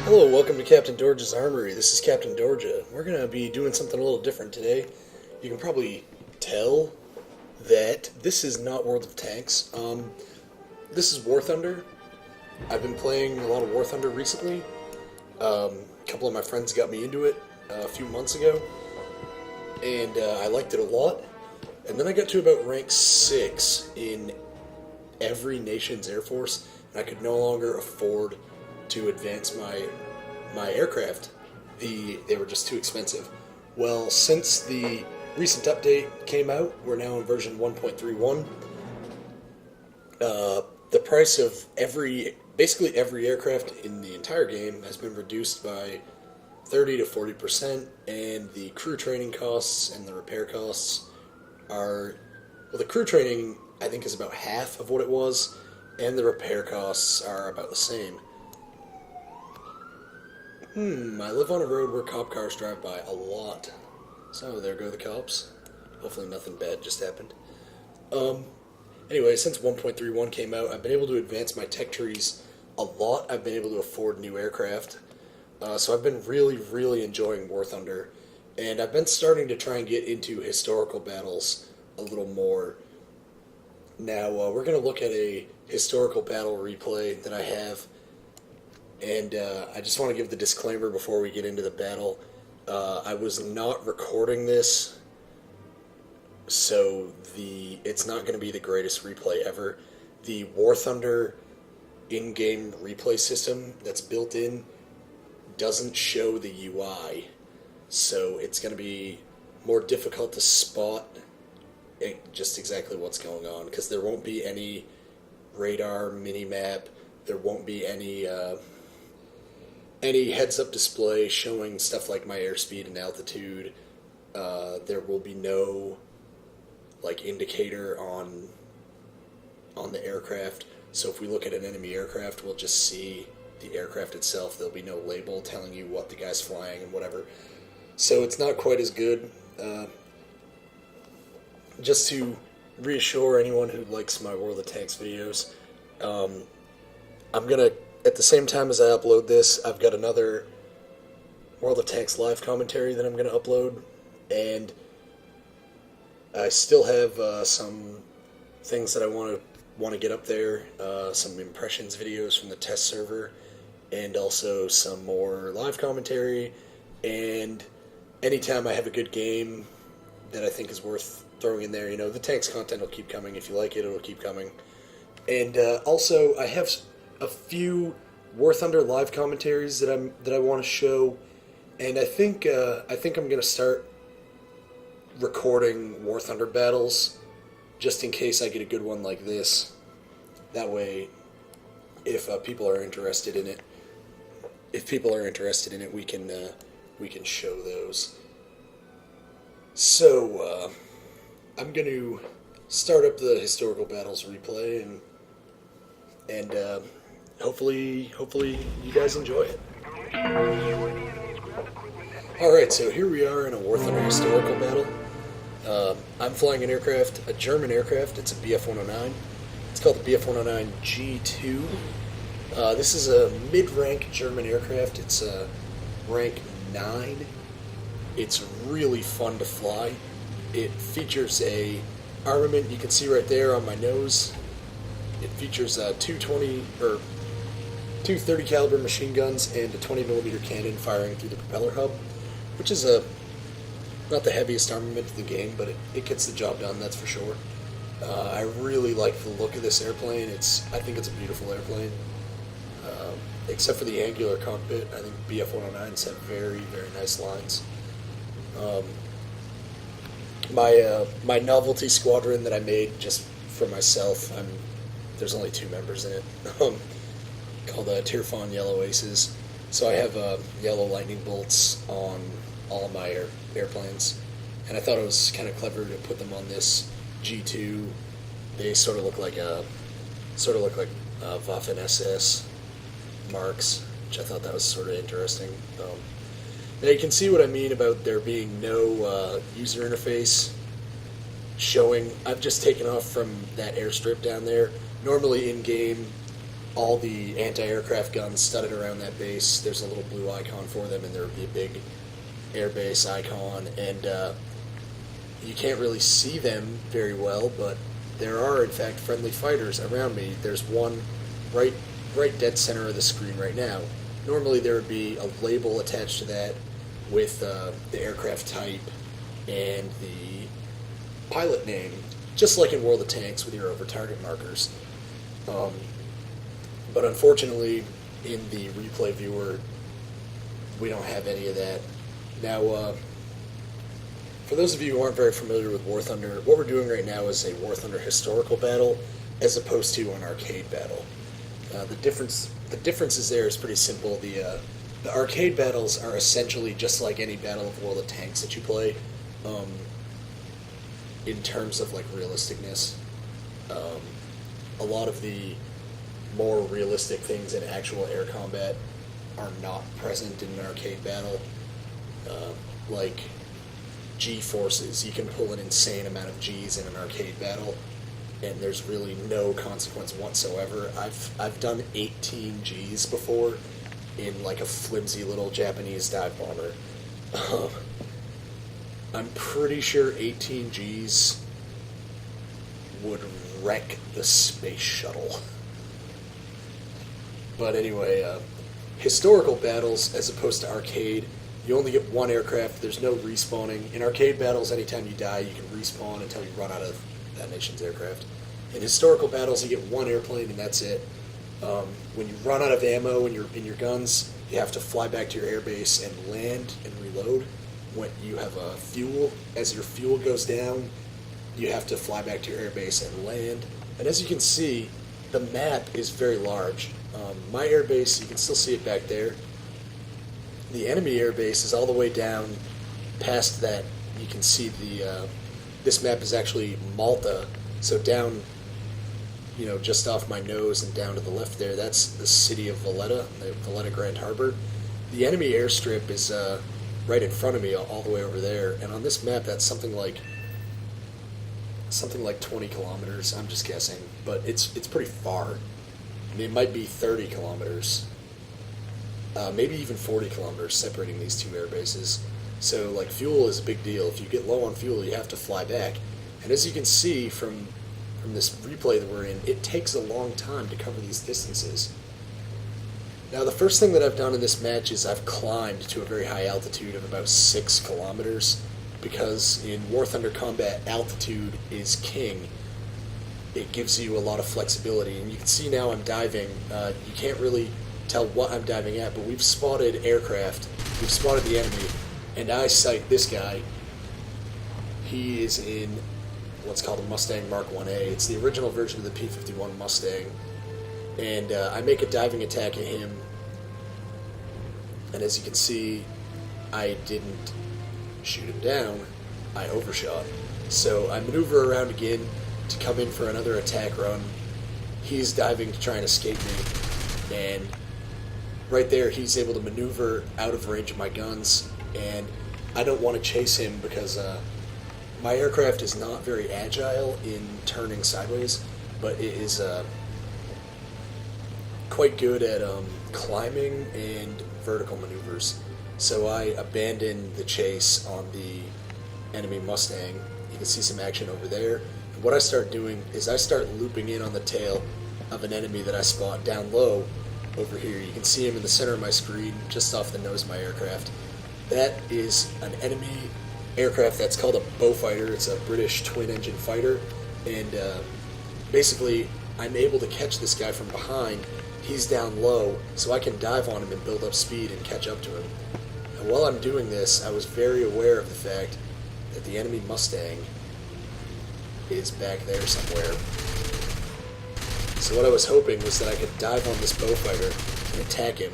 Hello, welcome to Captain Dorge's Armory. This is Captain Dorge. We're going to be doing something a little different today. You can probably tell that this is not World of Tanks. This is War Thunder. I've been playing a lot of War Thunder recently. A couple of my friends got me into it a few months ago, and I liked it a lot. And then I got to about rank 6 in every nation's Air Force, and I could no longer afford to advance my aircraft. They were just too expensive. Well, since the recent update came out, we're now in version 1.31. The price of basically every aircraft in the entire game has been reduced by 30 to 40%, and the crew training costs and the repair costs are, well, the crew training I think is about half of what it was, and the repair costs are about the same. I live on a road where cop cars drive by a lot. So there go the cops. Hopefully nothing bad just happened. Anyway, since 1.31 came out, I've been able to advance my tech trees a lot. I've been able to afford new aircraft. So I've been really enjoying War Thunder. And I've been starting to try and get into historical battles a little more. Now, we're going to look at a historical battle replay that I have. And I just want to give the disclaimer before we get into the battle. I was not recording this, so it's not going to be the greatest replay ever. The War Thunder in-game replay system that's built in doesn't show the UI, so it's going to be more difficult to spot just exactly what's going on, because there won't be any radar mini-map, there won't be any heads-up display showing stuff like my airspeed and altitude. There will be no indicator on the aircraft. So if we look at an enemy aircraft, we'll just see the aircraft itself. There'll be no label telling you what the guy's flying and whatever. So it's not quite as good. Just to reassure anyone who likes my World of Tanks videos, I'm gonna, at the same time as I upload this, I've got another World of Tanks live commentary that I'm going to upload, and I still have some things that I want to get up there, some impressions videos from the test server, and also some more live commentary, and anytime I have a good game that I think is worth throwing in there, the Tanks content will keep coming. If you like it, it'll keep coming. And also, I have a few War Thunder live commentaries that I want to show, and I think I'm gonna start recording War Thunder battles just in case I get a good one like this. That way, if people are interested in it, we can show those. So I'm going to start up the historical battles replay and hopefully you guys enjoy it. Alright, so here we are in a War Thunder historical battle. I'm flying an aircraft, a German aircraft. It's a Bf-109. It's called the Bf-109 G-2. This is a mid-rank German aircraft. It's rank 9. It's really fun to fly. It features a armament you can see right there on my nose. It features 230 caliber machine guns and a 20mm cannon firing through the propeller hub, which is not the heaviest armament of the game, but it gets the job done, that's for sure. I really like the look of this airplane. I think it's a beautiful airplane. Except for the angular cockpit, I think Bf-109s have very nice lines. My novelty squadron that I made just for myself, there's only 2 members in it, called Tirfon Yellow Aces. So I have yellow lightning bolts on all of my airplanes, and I thought it was kind of clever to put them on this G2. They sort of look like Waffen SS marks, which I thought that was sort of interesting. Now you can see what I mean about there being no user interface showing. I've just taken off from that airstrip down there. Normally in game, all the anti-aircraft guns studded around that base. There's a little blue icon for them, and there would be a big airbase icon, and you can't really see them very well, but there are, in fact, friendly fighters around me. There's one right dead center of the screen right now. Normally there would be a label attached to that with the aircraft type and the pilot name, just like in World of Tanks with your over-target markers. But unfortunately, in the replay viewer, we don't have any of that. Now, for those of you who aren't very familiar with War Thunder, what we're doing right now is a War Thunder historical battle as opposed to an arcade battle. The differences there is pretty simple. The arcade battles are essentially just like any Battle of World of Tanks that you play, in terms of like realisticness. A lot of the more realistic things in actual air combat are not present in an arcade battle. Like G-forces, you can pull an insane amount of Gs in an arcade battle, and there's really no consequence whatsoever. I've done 18 Gs before in like a flimsy little Japanese dive bomber. I'm pretty sure 18 Gs would wreck the space shuttle. But anyway, historical battles as opposed to arcade, you only get one aircraft, there's no respawning. In arcade battles, anytime you die, you can respawn until you run out of that nation's aircraft. In historical battles, you get one airplane and that's it. When you run out of ammo in your guns, you have to fly back to your airbase and land and reload. When you have fuel, as your fuel goes down, you have to fly back to your airbase and land. And as you can see, the map is very large. My airbase, you can still see it back there. The enemy airbase is all the way down past that. You can see this map is actually Malta, so down, just off my nose and down to the left there, that's the city of Valletta, the Valletta Grand Harbor. The enemy airstrip is right in front of me, all the way over there, and on this map, that's something like 20 kilometers. I'm just guessing, but it's pretty far. I mean, it might be 30 kilometers. Maybe even 40 kilometers separating these two air bases. So, like, fuel is a big deal. If you get low on fuel, you have to fly back. And as you can see from this replay that we're in, it takes a long time to cover these distances. Now, the first thing that I've done in this match is I've climbed to a very high altitude of about 6 kilometers, because in War Thunder combat, altitude is king. It gives you a lot of flexibility. And you can see now I'm diving. You can't really tell what I'm diving at, but we've spotted aircraft. We've spotted the enemy, and I sight this guy. He is in what's called a Mustang Mark 1A. It's the original version of the P-51 Mustang. And I make a diving attack at him, and as you can see, I didn't shoot him down. I overshot. So I maneuver around again to come in for another attack run. He's diving to try and escape me, and right there he's able to maneuver out of range of my guns, and I don't want to chase him because my aircraft is not very agile in turning sideways, but it is quite good at climbing and vertical maneuvers. So I abandon the chase on the enemy Mustang. You can see some action over there. And what I start doing is I start looping in on the tail of an enemy that I spot down low over here. You can see him in the center of my screen, just off the nose of my aircraft. That is an enemy aircraft that's called a Beaufighter. It's a British twin-engine fighter, and basically I'm able to catch this guy from behind. He's down low, so I can dive on him and build up speed and catch up to him. And while I'm doing this, I was very aware of the fact that the enemy Mustang is back there somewhere. So what I was hoping was that I could dive on this Beaufighter and attack him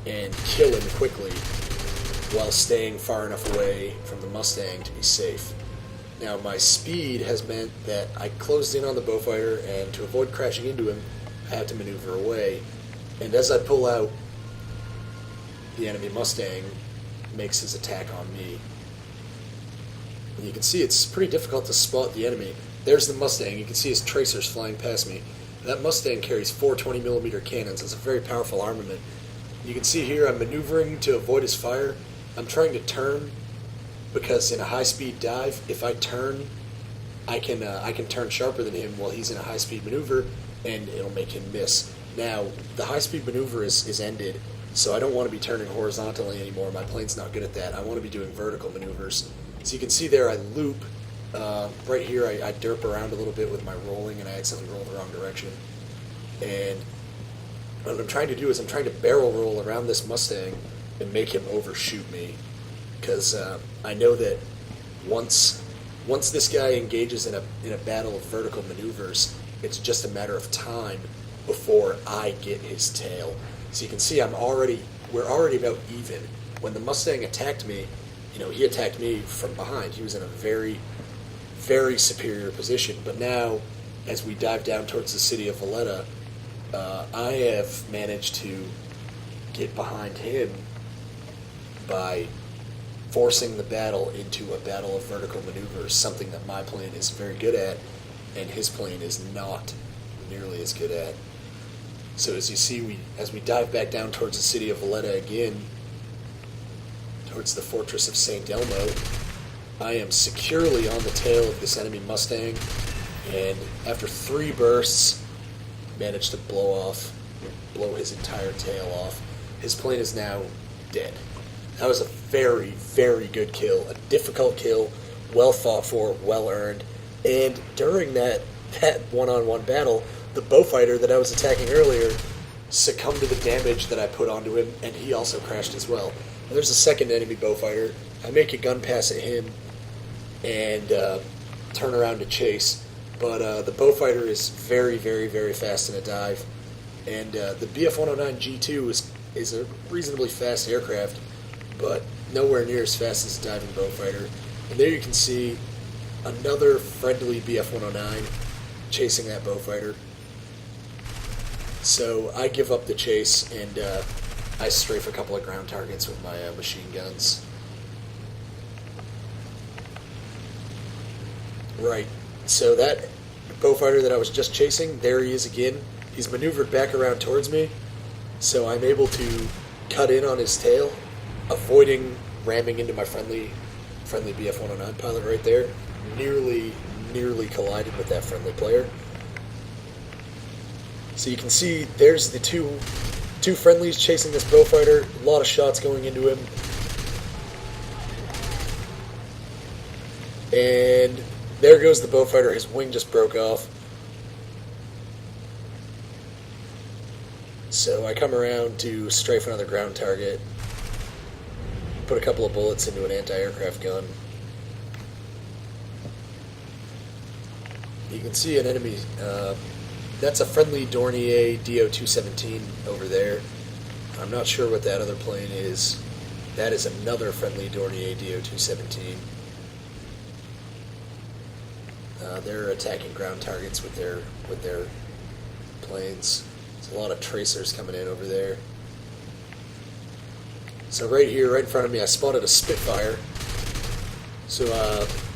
and kill him quickly while staying far enough away from the Mustang to be safe. Now, my speed has meant that I closed in on the Beaufighter, and to avoid crashing into him, I had to maneuver away. And as I pull out, the enemy Mustang makes his attack on me. And you can see it's pretty difficult to spot the enemy. There's the Mustang. You can see his tracers flying past me. That Mustang carries 420mm cannons. It's a very powerful armament. You can see here I'm maneuvering to avoid his fire. I'm trying to turn because in a high-speed dive, if I turn, I can turn sharper than him while he's in a high-speed maneuver, and it'll make him miss. Now, the high-speed maneuver is ended, so I don't want to be turning horizontally anymore. My plane's not good at that. I want to be doing vertical maneuvers. So you can see there I loop. Right here I derp around a little bit with my rolling, and I accidentally roll the wrong direction. And what I'm trying to do is I'm trying to barrel roll around this Mustang and make him overshoot me, because I know that once this guy engages in a battle of vertical maneuvers, it's just a matter of time before I get his tail. So you can see we're already about even. When the Mustang attacked me, he attacked me from behind. He was in a very, very superior position. But now, as we dive down towards the city of Valletta, I have managed to get behind him by forcing the battle into a battle of vertical maneuvers, something that my plane is very good at, and his plane is not nearly as good at. So as you see, as we dive back down towards the city of Valletta again, towards the fortress of St. Elmo, I am securely on the tail of this enemy Mustang, and after 3 bursts, managed to blow his entire tail off. His plane is now dead. That was a very, very good kill, a difficult kill, well fought for, well earned, and during that one-on-one battle, the Beaufighter that I was attacking earlier succumbed to the damage that I put onto him, and he also crashed as well. And there's a second enemy Beaufighter. I make a gun pass at him and turn around to chase, but the Beaufighter is very, very, very fast in a dive, and the BF-109 G-2 is a reasonably fast aircraft, but nowhere near as fast as a diving Beaufighter. And there you can see another friendly BF-109 chasing that Beaufighter. So I give up the chase, and I strafe a couple of ground targets with my machine guns. Right, so that Beaufighter that I was just chasing, there he is again. He's maneuvered back around towards me, so I'm able to cut in on his tail, avoiding ramming into my friendly BF-109 pilot right there. Nearly collided with that friendly player. So you can see there's the two friendlies chasing this Beaufighter. A lot of shots going into him. And there goes the Beaufighter. His wing just broke off. So I come around to strafe another ground target. Put a couple of bullets into an anti-aircraft gun. You can see an enemy, that's a friendly Dornier DO-217 over there. I'm not sure what that other plane is. That is another friendly Dornier DO-217. They're attacking ground targets with their planes. There's a lot of tracers coming in over there. So right here, right in front of me, I spotted a Spitfire. So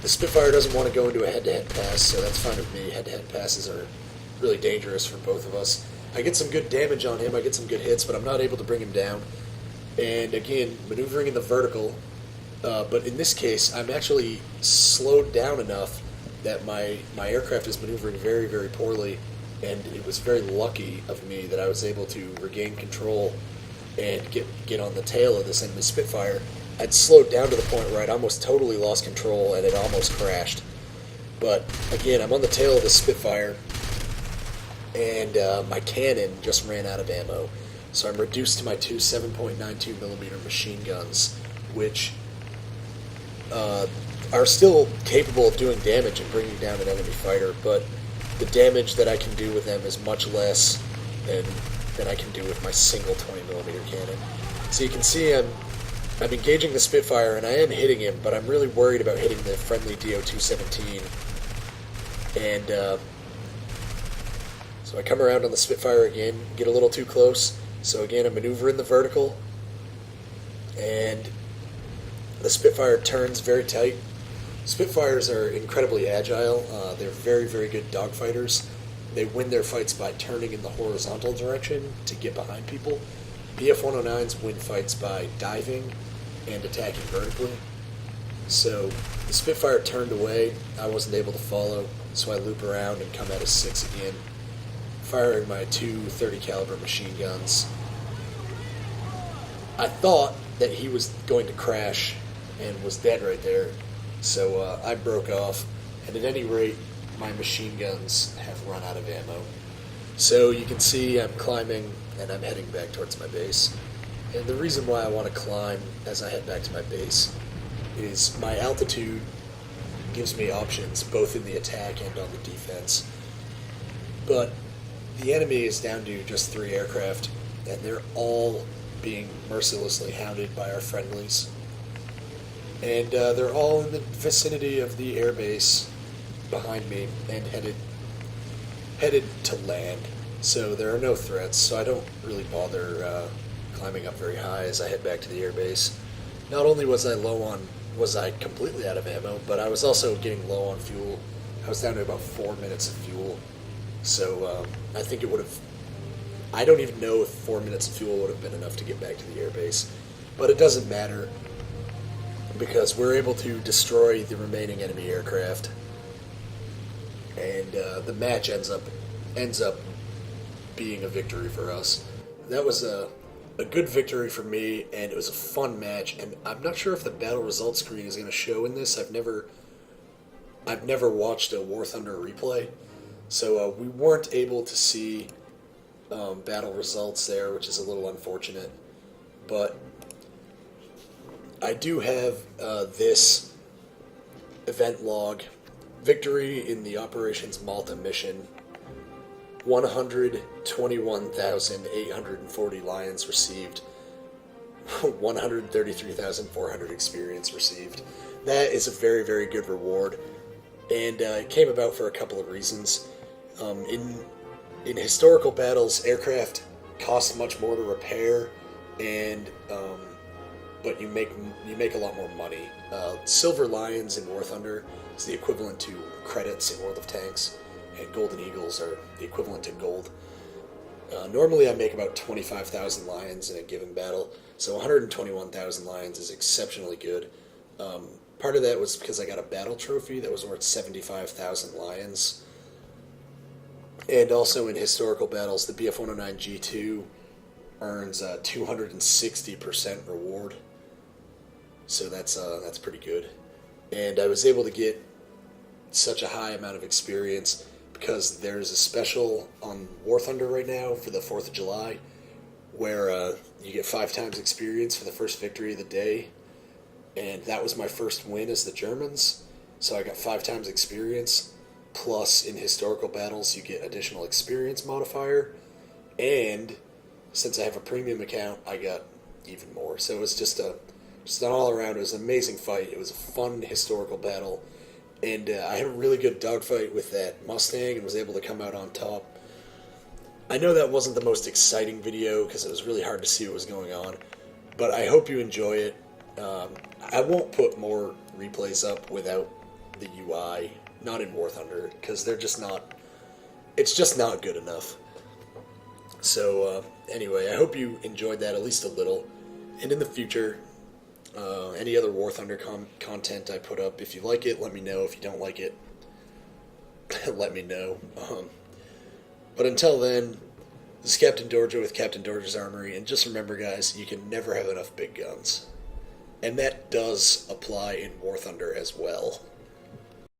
the Spitfire doesn't want to go into a head-to-head pass, so that's fine with me. Head-to-head passes are really dangerous for both of us. I get some good damage on him, I get some good hits, but I'm not able to bring him down. And again, maneuvering in the vertical, but in this case, I'm actually slowed down enough that my aircraft is maneuvering very, very poorly, and it was very lucky of me that I was able to regain control and get on the tail of this enemy Spitfire. I'd slowed down to the point where I'd almost totally lost control and it almost crashed. But again, I'm on the tail of the Spitfire, and my cannon just ran out of ammo. So I'm reduced to my 2 7.92mm machine guns, which are still capable of doing damage and bringing down an enemy fighter, but the damage that I can do with them is much less than I can do with my single 20mm cannon. So you can see I'm engaging the Spitfire, and I am hitting him, but I'm really worried about hitting the friendly DO-217. And so I come around on the Spitfire again, get a little too close. So again, I maneuver in the vertical, and the Spitfire turns very tight. Spitfires are incredibly agile. They're very, very good dogfighters. they win their fights by turning in the horizontal direction to get behind people. BF-109s win fights by diving and attacking vertically. So the Spitfire turned away. I wasn't able to follow, so I loop around and come out of 6 again, firing my two 30 caliber machine guns. I thought that he was going to crash and was dead right there, so I broke off, and at any rate, my machine guns have run out of ammo. So you can see I'm climbing and I'm heading back towards my base. And the reason why I want to climb as I head back to my base is my altitude gives me options both in the attack and on the defense. But the enemy is down to just 3 aircraft, and they're all being mercilessly hounded by our friendlies. And they're all in the vicinity of the airbase behind me and headed to land. So there are no threats, so I don't really bother climbing up very high as I head back to the airbase. Not only was I completely out of ammo, but I was also getting low on fuel. I was down to about 4 minutes of fuel. So I think it would have... I don't even know if 4 minutes of fuel would have been enough to get back to the airbase. But it doesn't matter, because we're able to destroy the remaining enemy aircraft. And the match ends up being a victory for us. That was a good victory for me, and it was a fun match. And I'm not sure if the battle results screen is going to show in this. I've never watched a War Thunder replay, so we weren't able to see battle results there, which is a little unfortunate. But I do have this event log. Victory in the Operations Malta mission. 121,840 lions received. 133,400 experience received. That is a very, very good reward. And it came about for a couple of reasons. In historical battles, aircraft cost much more to repair, and but you make a lot more money. Silver Lions in War Thunder is the equivalent to credits in World of Tanks, and Golden Eagles are the equivalent to gold. Normally I make about 25,000 lions in a given battle, so 121,000 lions is exceptionally good. Part of that was because I got a battle trophy that was worth 75,000 lions. And also in historical battles, the BF-109 G-2 earns a 260% reward. So that's pretty good. And I was able to get such a high amount of experience because there's a special on War Thunder right now for the 4th of July where you get 5 times experience for the first victory of the day. And that was my first win as the Germans. So I got 5 times experience. Plus, in historical battles, you get additional experience modifier. And since I have a premium account, I got even more. So it was just an all-around, it was an amazing fight. It was a fun historical battle. And I had a really good dogfight with that Mustang and was able to come out on top. I know that wasn't the most exciting video because it was really hard to see what was going on. But I hope you enjoy it. I won't put more replays up without the UI. Not in War Thunder, because they're just not... It's just not good enough. So, anyway, I hope you enjoyed that at least a little. And in the future, any other War Thunder content I put up, if you like it, let me know. If you don't like it, let me know. But until then, this is Captain Dorja with Captain Dorja's Armory, and just remember, guys, you can never have enough big guns. And that does apply in War Thunder as well.